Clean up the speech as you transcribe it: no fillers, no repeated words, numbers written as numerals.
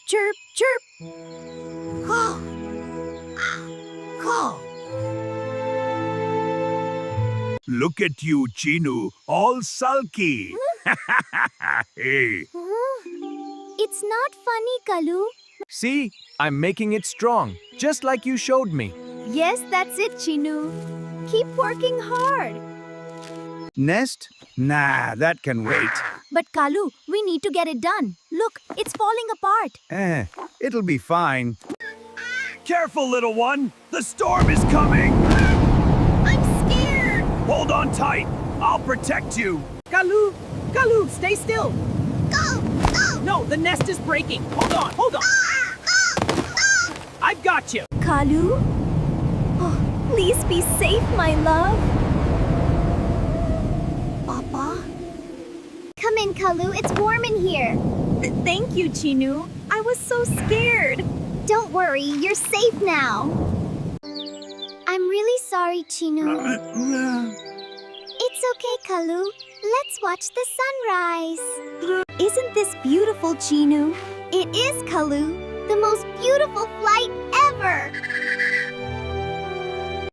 chirp, chirp. Caw. Caw. Look at you, Chinu, all sulky. Hey. It's not funny, Kalu. See, I'm making it strong, just like you showed me. Yes, that's it, Chinu. Keep working hard. Nest? Nah, that can wait. But Kalu, we need to get it done. Look, it's falling apart. It'll be fine. Careful, little one. The storm is coming. I'm scared. Hold on tight. I'll protect you. Kalu! Kalu, stay still! Go, go. No, the nest is breaking. Hold on. I've got you. Kalu? Oh, please be safe, my love. Papa? Come in, Kalu. It's warm in here. Thank you, Chinu. I was so scared. Don't worry, you're safe now. I'm really sorry, Chinu. It's okay, Kalu. Let's watch the sunrise. Isn't this beautiful, Chinu? It is, Kalu. The most beautiful flight ever.